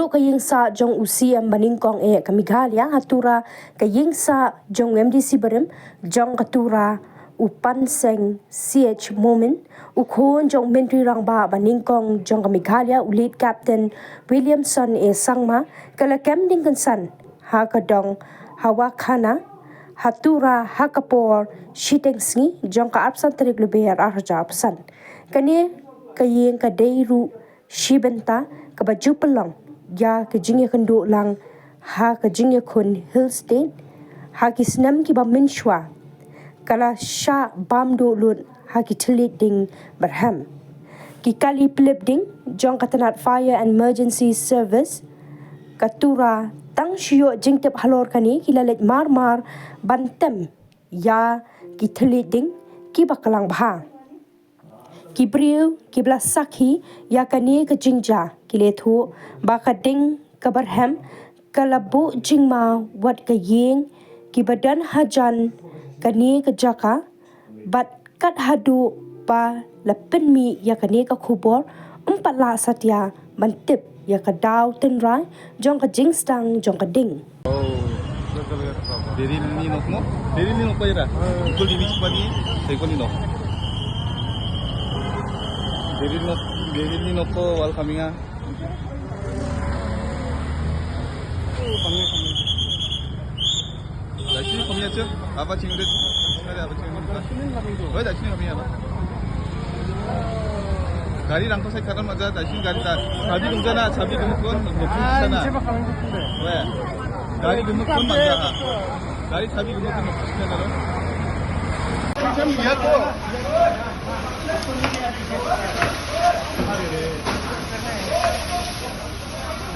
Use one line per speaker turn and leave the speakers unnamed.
Pluh kaying sa jong usia banyngkong ka Meghalaya Tura kaying sa jong MDC berem jong Tura upan seng ch moment ukhon jong pynphriang ba banyngkong jong Meghalaya lead captain Williamson sangma kala camding kansan ha kadong hawakhana Tura hakapor sngi jong ka absan tarik luber arja absan kani kaying ka deiru shibenta ka baju pelong ya ke jingya kendo lang ha ke jingya kun hillstate ha ki snam ki ba minshwa kala sha bam do lut ha ki tlit ding barham ki kali plip ding jong ka tnad fire and emergency service ka Tura tang shio jingtep halor kani ki lalet mar bantem ya ki tlit ding ki bakalang bha ki riew ki bla sakhi ya kani ka jingja ki le thu ba ka ding ka barham kalabu jingma wat ka ïing ki badan hajan kani ka jaka bat kat hadu pa lapin mi ya kani ka khubor umpala satya mantip ya ka daw tenrai jong ka jingstang jong ka ding
Dari ni nok mo? Dari ni nok pa ira? Kul di bich pa ni, sai ko ni nok. Dari ni nok ko wal kaminga. Dashi kami aja. Apa cingret? Ada apa cingret? Oh, dashi kami apa? Gari rangko saya karam aja dashi gari ta. Sabi dumjana, sabi dumkon, sana. Wah. Gari dumkon mangga. Gari sabi dumkon sana lo. Macam dia tu.